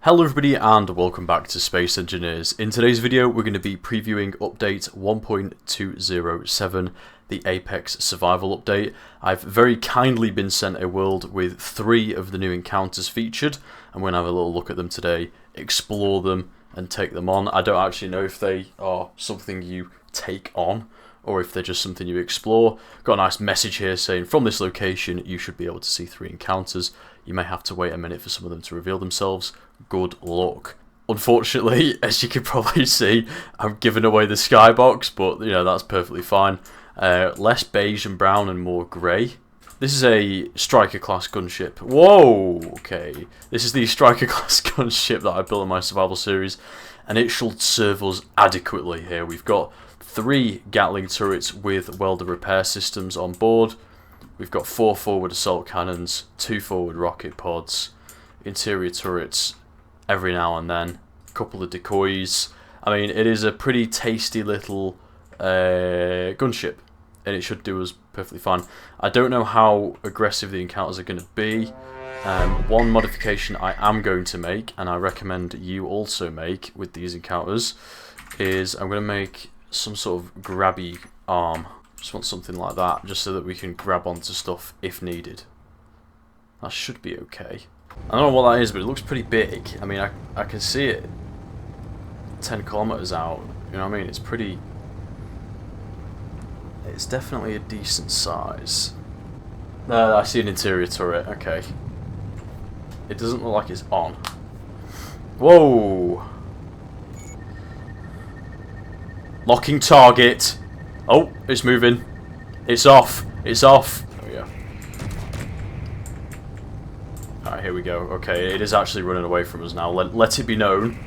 Hello everybody and welcome back to Space Engineers. In today's video we're going to be previewing update 1.207, the Apex Survival Update. I've very kindly been sent a world with 3 of the new encounters featured. I'm going to have a little look at them today, explore them and take them on. I don't actually know if they are something you take on or if they're just something you explore. Got a nice message here saying from this location you should be able to see 3 encounters. You may have to wait a minute for some of them to reveal themselves. Good luck. Unfortunately, as you can probably see, I'm giving away the skybox, but you know, that's perfectly fine. Less beige and brown and more grey. This is a Striker class gunship. Whoa, okay. This is the Striker class gunship that I built in my survival series, and it should serve us adequately here. We've got 3 Gatling turrets with welder repair systems on board. We've got 4 forward assault cannons, 2 forward rocket pods, interior turrets every now and then, a couple of decoys. I mean, it is a pretty tasty little gunship, and it should do us perfectly fine. I don't know how aggressive the encounters are going to be. One modification I am going to make, and I recommend you also make with these encounters, is I'm going to make some sort of grabby arm. Just want something like that, just so that we can grab onto stuff if needed. That should be okay. I don't know what that is, but it looks pretty big. I mean, I can see it 10 kilometers out. You know what I mean? It's pretty... It's definitely a decent size. I see an interior turret. Okay. It doesn't look like it's on. Whoa! Locking target. Oh, it's moving. It's off. It's off. There we go. Alright, here we go. Okay, it is actually running away from us now. Let it be known.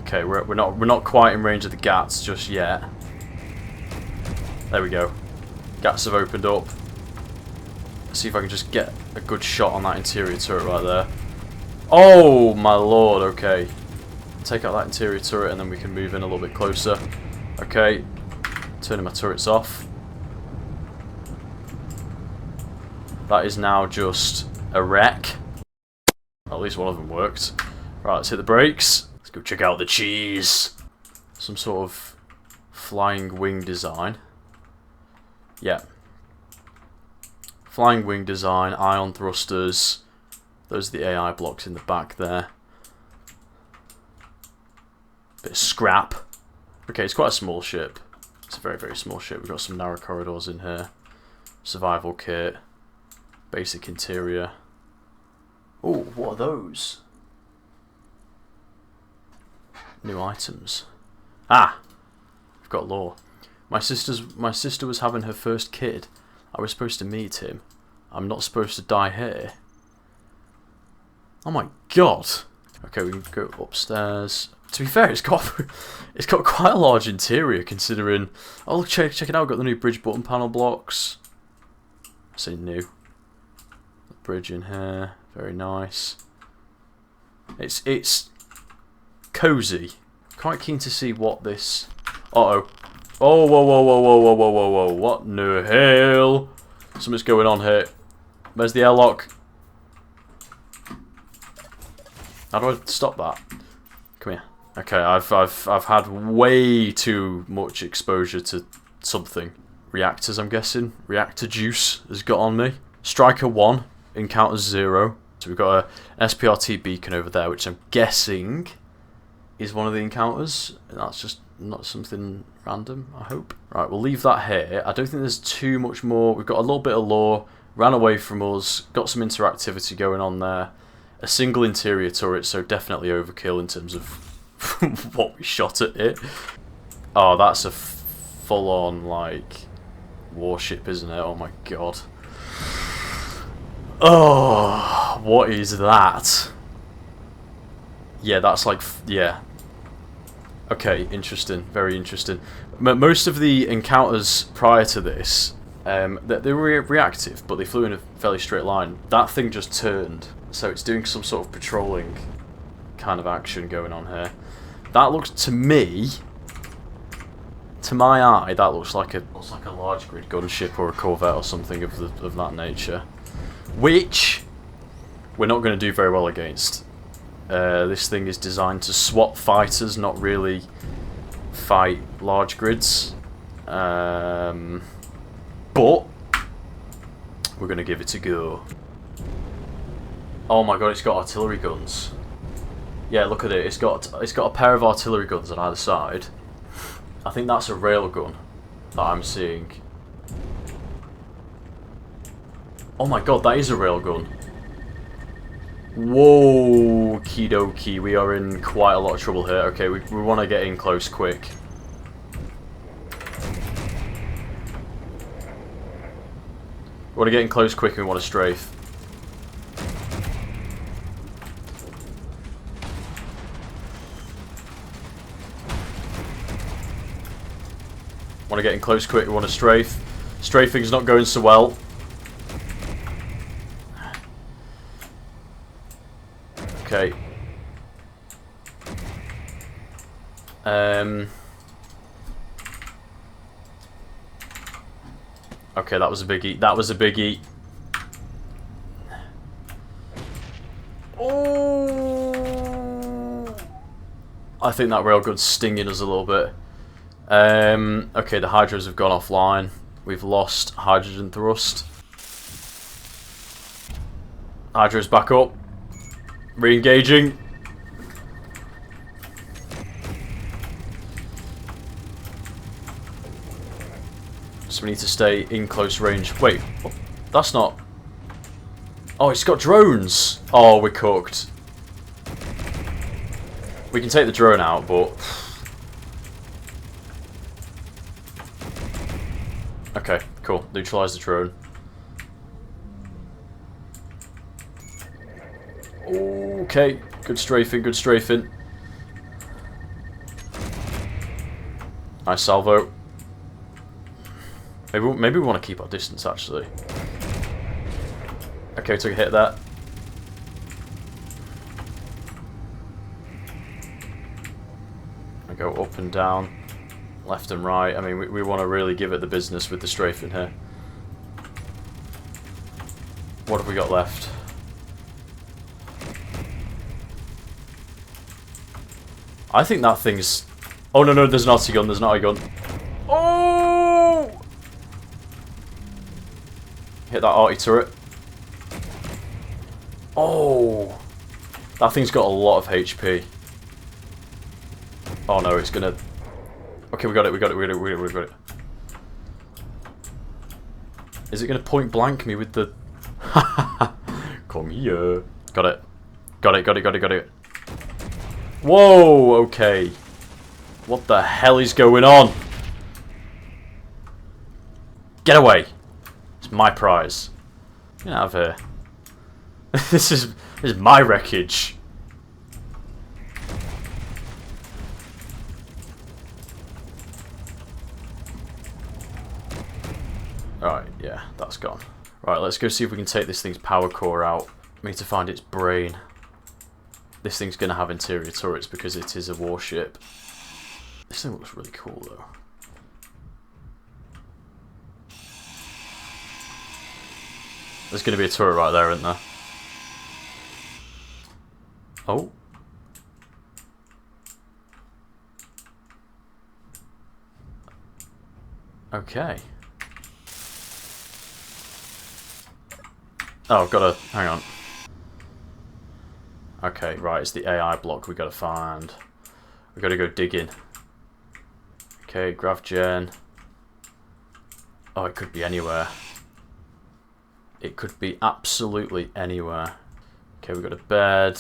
Okay, we're not quite in range of the GATs just yet. There we go. GATs have opened up. Let's see if I can just get a good shot on that interior turret right there. Oh my lord, okay. Take out that interior turret and then we can move in a little bit closer. Okay, turning my turrets off. That is now just a wreck. At least one of them worked. Right, let's hit the brakes. Let's go check out the cheese. Some sort of flying wing design. Yeah. Flying wing design, ion thrusters. Those are the AI blocks in the back there. Bit of scrap. Okay, it's quite a small ship. It's a very, very small ship. We've got some narrow corridors in here. Survival kit. Basic interior. Oh, what are those? New items. Ah! I've got lore. My sister was having her first kid. I was supposed to meet him. I'm not supposed to die here. Oh my god. Okay, we can go upstairs. To be fair, it's got quite a large interior considering. Oh look, check it out. We've got the new bridge button panel blocks. I say new. The bridge in here, very nice. It's cozy. Quite keen to see what this. Uh-oh. Oh, whoa, whoa, whoa, whoa, whoa, whoa, whoa, whoa. What in the hell? Something's going on here. Where's the airlock? How do I stop that? Come here. Okay, I've had way too much exposure to something. Reactors, I'm guessing. Reactor juice has got on me. Striker 1, encounters 0. So we've got a SPRT beacon over there, which I'm guessing is one of the encounters. And that's just not something random, I hope. Right, we'll leave that here. I don't think there's too much more. We've got a little bit of lore. Ran away from us. Got some interactivity going on there. A single interior turret, so definitely overkill in terms of what we shot at it. Oh, that's a full-on, like, warship, isn't it? Oh my god. Oh, what is that? Yeah, that's like, yeah. Okay, interesting, very interesting. Most of the encounters prior to this, they were reactive, but they flew in a fairly straight line. That thing just turned, so it's doing some sort of patrolling kind of action going on here. That looks to me To my eye, that looks like a large grid gunship or a corvette or something of that nature, which we're not going to do very well against. This thing is designed to swat fighters, not really fight large grids. But we're going to give it a go. Oh my god, it's got artillery guns. Yeah, look at it. It's got a pair of artillery guns on either side. I think that's a railgun that I'm seeing. Oh my god, that is a railgun. Whoa, okie dokie. We are in quite a lot of trouble here. Okay, we want to get in close quick. We want to get in close quick and we want to strafe. Want to get in close quick, we want to strafe. Strafing's not going so well. Okay. Okay, that was a biggie. That was a biggie. Oh! I think that railgun's stinging us a little bit. Okay, the hydros have gone offline. We've lost hydrogen thrust. Hydros back up. Re-engaging. So we need to stay in close range. Wait, that's not... Oh, it's got drones! Oh, we're cooked. We can take the drone out, but... Okay, cool. Neutralise the drone. Okay, good strafing, good strafing. Nice salvo. Maybe we want to keep our distance, actually. Okay, we took a hit there. I go up and down, left and right. I mean, we want to really give it the business with the strafing here. What have we got left? I think that thing's... Oh, no, no, there's not a gun, there's not a gun. Oh! Hit that arty turret. Oh! That thing's got a lot of HP. Oh no, it's gonna... Okay, we got it, we got it, we got it, we got it. Is it gonna point blank me with the... Come here. Got it. Got it, got it, got it, got it. Whoa, okay. What the hell is going on? Get away. It's my prize. Get out of here. This is my wreckage. Alright, yeah, that's gone. Right, let's go see if we can take this thing's power core out. We need to find its brain. This thing's going to have interior turrets because it is a warship. This thing looks really cool, though. There's going to be a turret right there, isn't there? Oh. Okay. Oh, I've got to... Hang on. Okay, right, it's the AI block we got to find. We got to go digging. Okay, grav gen. Oh, it could be anywhere. It could be absolutely anywhere. Okay, we've got a bed.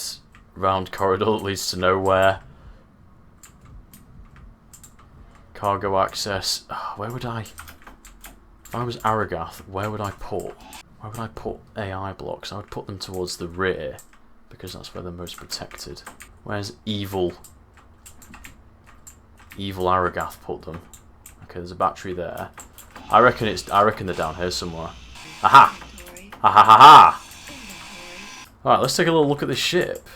Round corridor that leads to nowhere. Cargo access. Oh, where would I... If I was Aragath, where would I put AI blocks? I would put them towards the rear, because that's where they're most protected. Where's evil Aragath put them? Okay, there's a battery there. I reckon they're down here somewhere. Aha! Ha ha ha ha! Alright, let's take a little look at this ship.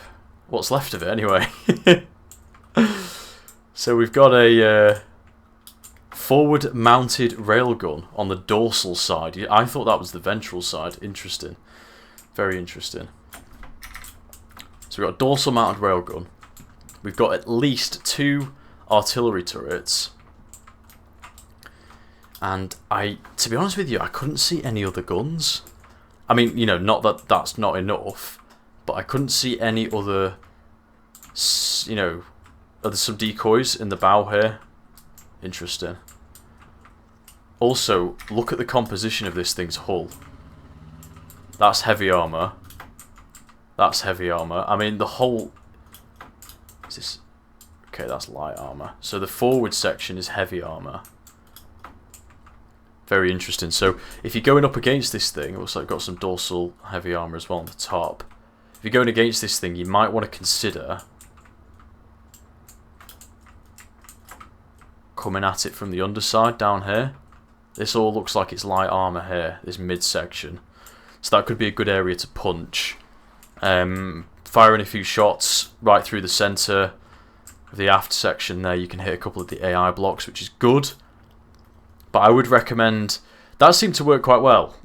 What's left of it, anyway. So we've got a forward mounted railgun on the dorsal side. I thought that was the ventral side. Interesting. Very interesting. So we've got a dorsal mounted railgun. We've got at least 2 artillery turrets. And to be honest with you, I couldn't see any other guns. I mean, you know, not that that's not enough, but I couldn't see any other, you know, there's some decoys in the bow here. Interesting. Also, look at the composition of this thing's hull. That's heavy armor. That's heavy armor. I mean, the whole... Is this... Okay, that's light armor. So the forward section is heavy armor. Very interesting. So if you're going up against this thing, it looks like got some dorsal heavy armor as well on the top. If you're going against this thing, you might want to consider coming at it from the underside down here. This all looks like it's light armor here, this midsection. So that could be a good area to punch. Firing a few shots right through the centre of the aft section there, you can hit a couple of the AI blocks, which is good. But I would recommend, that seemed to work quite well,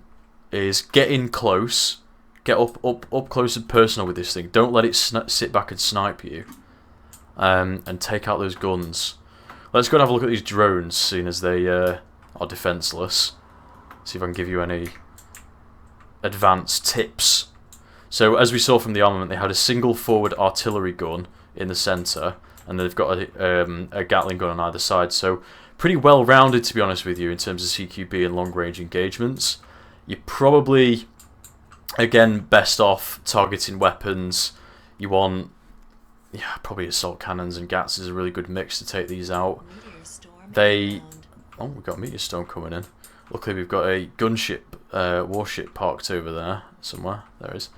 is get in close, get up close and personal with this thing. Don't let it sit back and snipe you, and take out those guns. Let's go and have a look at these drones, seeing as they are defenceless. See if I can give you any advanced tips. So as we saw from the armament, they had a single forward artillery gun in the centre, and they've got a Gatling gun on either side. So pretty well rounded, to be honest with you, in terms of CQB and long range engagements. You're probably, again, best off targeting weapons. You want, yeah, probably assault cannons, and GATs is a really good mix to take these out. Oh, we've got a Meteor storm coming in. Luckily we've got a gunship, warship parked over there somewhere. There is.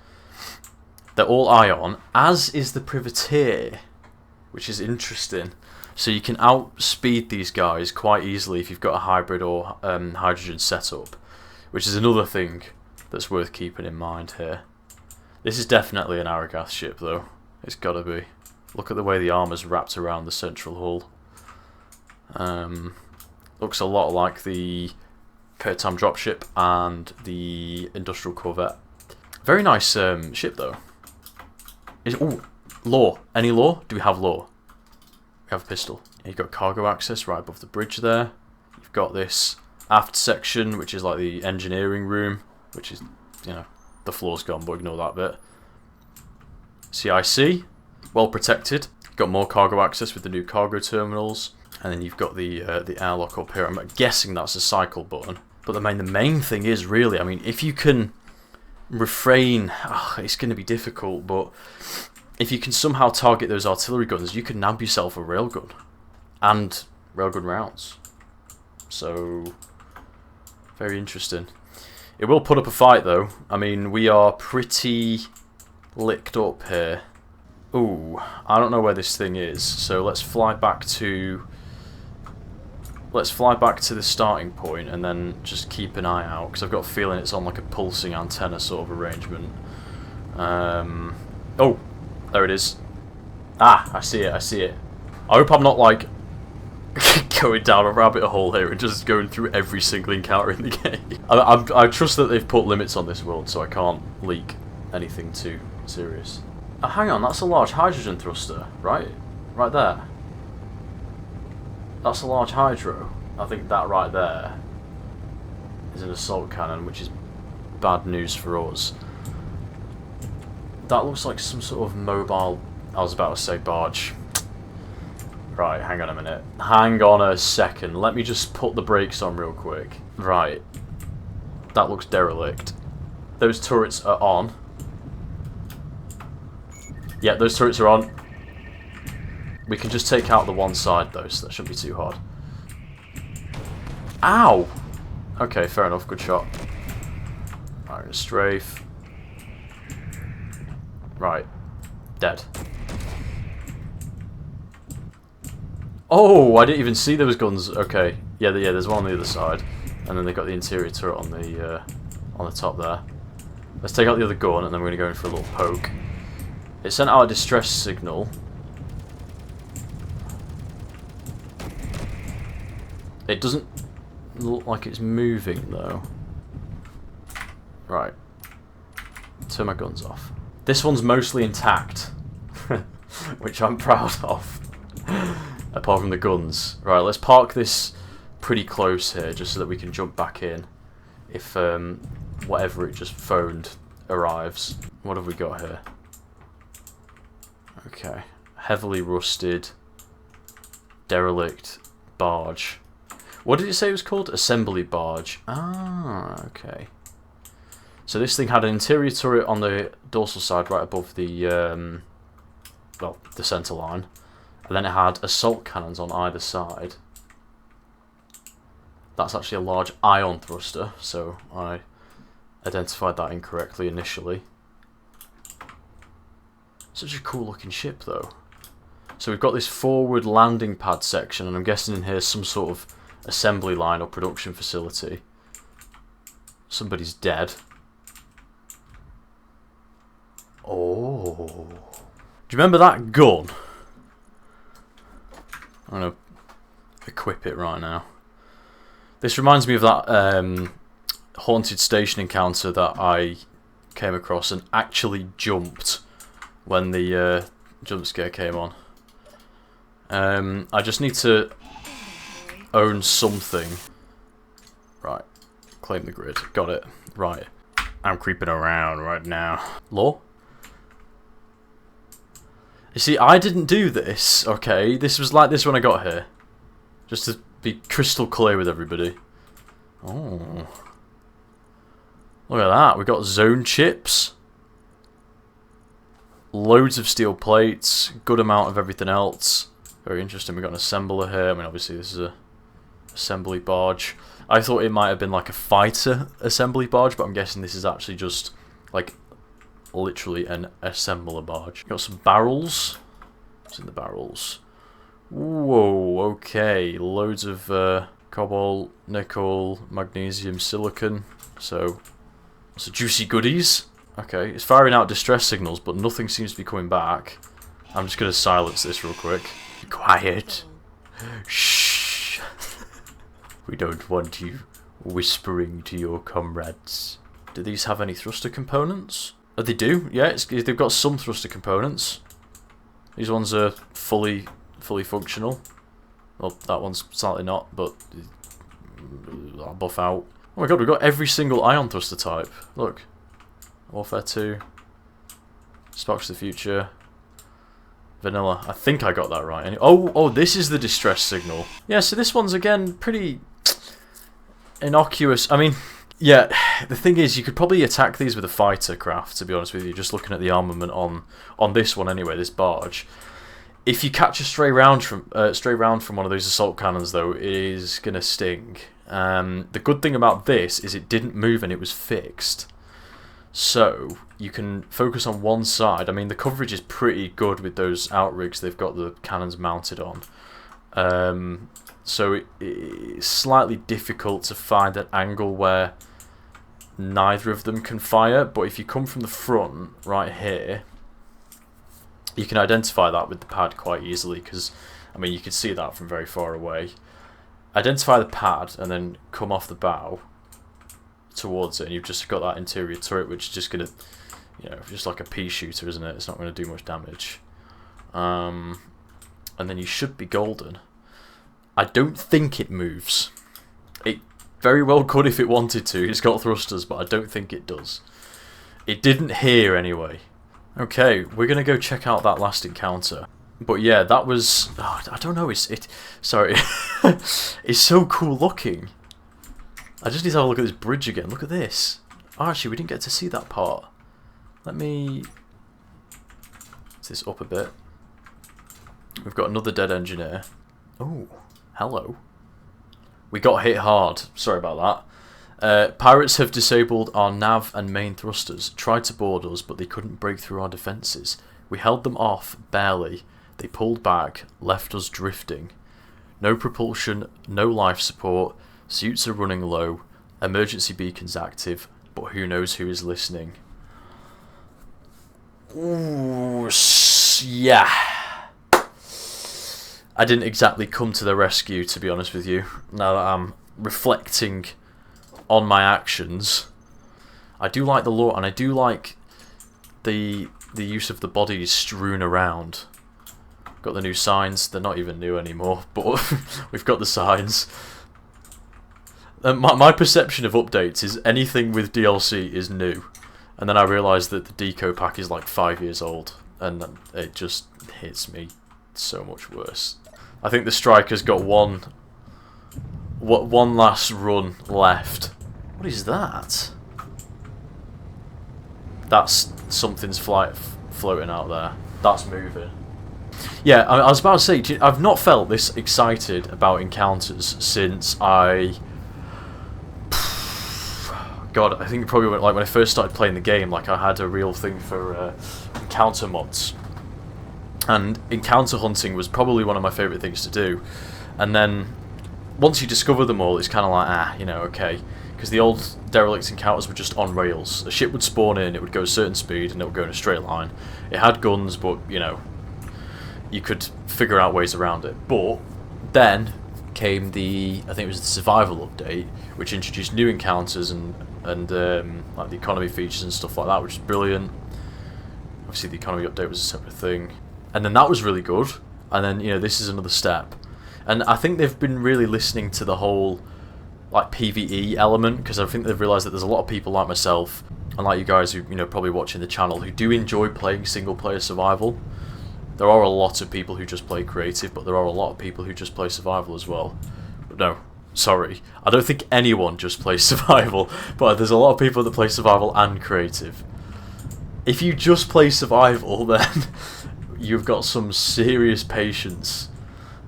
They're all ion, as is the privateer, which is interesting. So you can outspeed these guys quite easily if you've got a hybrid or hydrogen setup, which is another thing that's worth keeping in mind here. This is definitely an Aragath ship, though. It's got to be. Look at the way the armor's wrapped around the central hull. Looks a lot like the Peartime dropship and the industrial corvette. Very nice ship, though. Oh, law. Any law? Do we have law? We have a pistol. You've got cargo access right above the bridge there. You've got this aft section, which is like the engineering room, which is, you know, the floor's gone, but ignore that bit. CIC, well protected. You've got more cargo access with the new cargo terminals, and then you've got the airlock up here. I'm guessing that's a cycle button. But the main thing is really, I mean, if you can refrain, it's going to be difficult, but if you can somehow target those artillery guns, you can nab yourself a railgun and railgun rounds. So, very interesting. It will put up a fight, though. I mean, we are pretty licked up here. Ooh, I don't know where this thing is, so let's fly back to the starting point and then just keep an eye out, because I've got a feeling it's on like a pulsing antenna sort of arrangement. Oh, there it is. Ah, I see it. I hope I'm not like going down a rabbit hole here and just going through every single encounter in the game. I trust that they've put limits on this world, so I can't leak anything too serious. Hang on, that's a large hydrogen thruster, right? Right there. That's a large hydro. I think that right there is an assault cannon, which is bad news for us. That looks like some sort of mobile... I was about to say barge. Right, hang on a minute. Hang on a second. Let me just put the brakes on real quick. Right. That looks derelict. Those turrets are on. Yeah, those turrets are on. We can just take out the one side, though, so that shouldn't be too hard. Ow! Okay, fair enough. Good shot. Iron strafe. Right. Dead. Oh, I didn't even see those guns. Okay. Yeah, there's one on the other side. And then they've got the interior turret on the top there. Let's take out the other gun, and then we're going to go in for a little poke. It sent out a distress signal. It doesn't look like it's moving though. Right. Turn my guns off. This one's mostly intact, which I'm proud of. Apart from the guns. Right, let's park this pretty close here, just so that we can jump back in if whatever it just phoned arrives. What have we got here? Okay. Heavily rusted, derelict barge. What did it say it was called? Assembly barge. Ah, okay. So this thing had an interior turret on the dorsal side right above the, well, the centre line. And then it had assault cannons on either side. That's actually a large ion thruster, so I identified that incorrectly initially. Such a cool looking ship though. So we've got this forward landing pad section, and I'm guessing in here some sort of assembly line or production facility. Somebody's dead. Oh. Do you remember that gun? I'm going to equip it right now. This reminds me of that haunted station encounter that I came across and actually jumped when the jump scare came on. I just need to own something. Right. Claim the grid. Got it. Right. I'm creeping around right now. Law? You see, I didn't do this, okay? This was like this when I got here. Just to be crystal clear with everybody. Oh. Look at that. We got zone chips. Loads of steel plates. Good amount of everything else. Very interesting. We got an assembler here. I mean, obviously this is a assembly barge. I thought it might have been like a fighter assembly barge, but I'm guessing this is actually just like literally an assembler barge. Got some barrels. What's in the barrels? Whoa, okay. Loads of cobalt, nickel, magnesium, silicon. So juicy goodies. Okay, it's firing out distress signals, but nothing seems to be coming back. I'm just going to silence this real quick. Be quiet. Shh. We don't want you whispering to your comrades. Do these have any thruster components? Oh, they do. Yeah, they've got some thruster components. These ones are fully functional. Well, that one's slightly not, but I'll buff out. Oh my god, we've got every single ion thruster type. Look. Warfare 2. Sparks of the Future. Vanilla. I think I got that right. Oh, this is the distress signal. Yeah, so this one's, again, pretty innocuous. I mean, yeah, the thing is, you could probably attack these with a fighter craft, to be honest with you, just looking at the armament on this one anyway, this barge. If you catch a stray round from one of those assault cannons, though, it is going to sting. The good thing about this is it didn't move and it was fixed. So, you can focus on one side. I mean, the coverage is pretty good with those outrigs they've got the cannons mounted on. So it's slightly difficult to find an angle where neither of them can fire, but if you come from the front, right here, you can identify that with the pad quite easily, because, I mean, you can see that from very far away. Identify the pad, and then come off the bow towards it, and you've just got that interior turret, which is just going to, you know, just like a pea shooter, isn't it? It's not going to do much damage. And then you should be golden. I don't think it moves. It very well could if it wanted to. It's got thrusters, but I don't think it does. It didn't here anyway. Okay, we're going to go check out that last encounter. But yeah, that was... Oh, I don't know, sorry. It's so cool looking. I just need to have a look at this bridge again. Look at this. Oh, actually, we didn't get to see that part. Let me... Let's this up a bit. We've got another dead engineer. Oh, hello. We got hit hard. Sorry about that. Pirates have disabled our nav and main thrusters. Tried to board us, but they couldn't break through our defences. We held them off, barely. They pulled back, left us drifting. No propulsion, no life support. Suits are running low. Emergency beacons active, but who knows who is listening. Ooh, yeah. I didn't exactly come to their rescue, to be honest with you. Now that I'm reflecting on my actions, I do like the lore, and I do like the use of the bodies strewn around. Got the new signs. They're not even new anymore, but we've got the signs. My perception of updates is anything with DLC is new, and then I realise that the deco pack is like 5 years old, and it just hits me so much worse. I think the Striker's got one last run left. What is that? That's something's floating out there. That's moving. Yeah, I was about to say, I've not felt this excited about encounters since I think it probably went like when I first started playing the game. Like, I had a real thing for encounter mods, and encounter hunting was probably one of my favourite things to do. And then once you discover them all, it's kind of like, you know, okay, because the old derelict encounters were just on rails. A ship would spawn in, it would go a certain speed, and it would go in a straight line. It had guns, but you know, you could figure out ways around it. But then came I think it was the survival update, which introduced new encounters and like the economy features and stuff like that, which is brilliant. Obviously the economy update was a separate thing, and then that was really good. And then, you know, this is another step, and I think they've been really listening to the whole like PvE element, because I think they've realised that there's a lot of people like myself and like you guys who, you know, probably watching the channel, who do enjoy playing single player survival. There are a lot of people who just play creative, but there are a lot of people who just play survival as well. But no, sorry, I don't think anyone just plays survival, but there's a lot of people that play survival and creative. If you just play survival, then you've got some serious patience.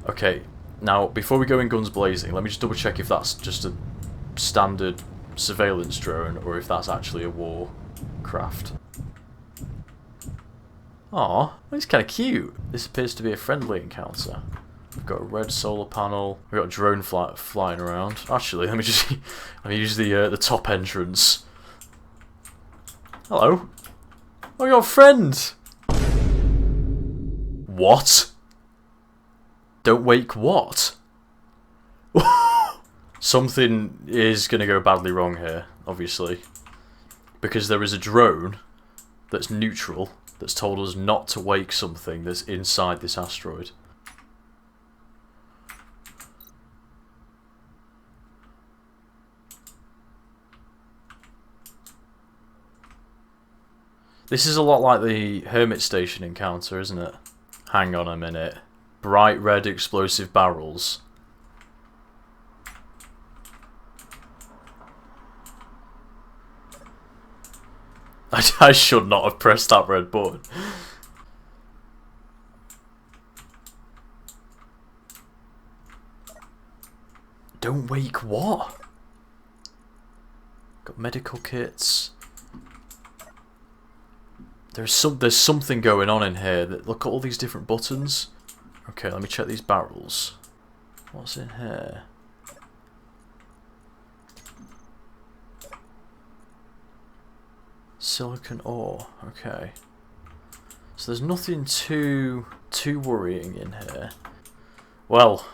Okay, now before we go in guns blazing, let me just double check if that's just a standard surveillance drone or if that's actually a war craft. Aw, it's kind of cute. This appears to be a friendly encounter. We've got a red solar panel. We've got a drone flying around. Actually, let me use the top entrance. Hello. Oh, your friend. What? Don't wake what? Something is going to go badly wrong here, obviously, because there is a drone that's neutral that's told us not to wake something that's inside this asteroid. This is a lot like the Hermit Station encounter, isn't it? Hang on a minute. Bright red explosive barrels. I should not have pressed that red button. Don't wake what? Got medical kits. There's something going on in here. Look at all these different buttons. Okay, let me check these barrels. What's in here? Silicon ore. Okay. So there's nothing too worrying in here. Well,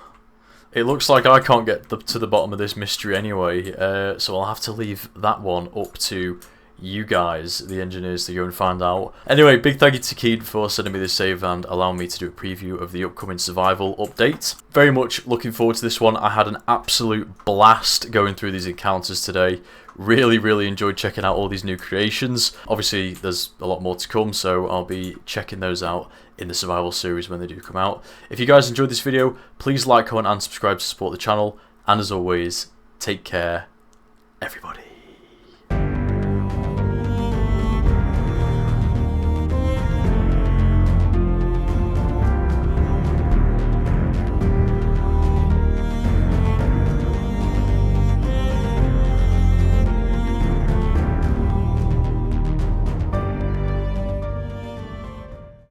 it looks like I can't get to the bottom of this mystery anyway, so I'll have to leave that one up to you guys, the engineers, to go and find out. Anyway, big thank you to Keed for sending me this save and allowing me to do a preview of the upcoming survival update. Very much looking forward to this one. I had an absolute blast going through these encounters today. Really enjoyed checking out all these new creations. Obviously, there's a lot more to come, so I'll be checking those out in the survival series when they do come out. If you guys enjoyed this video, please like, comment and subscribe to support the channel. And as always, take care, everybody.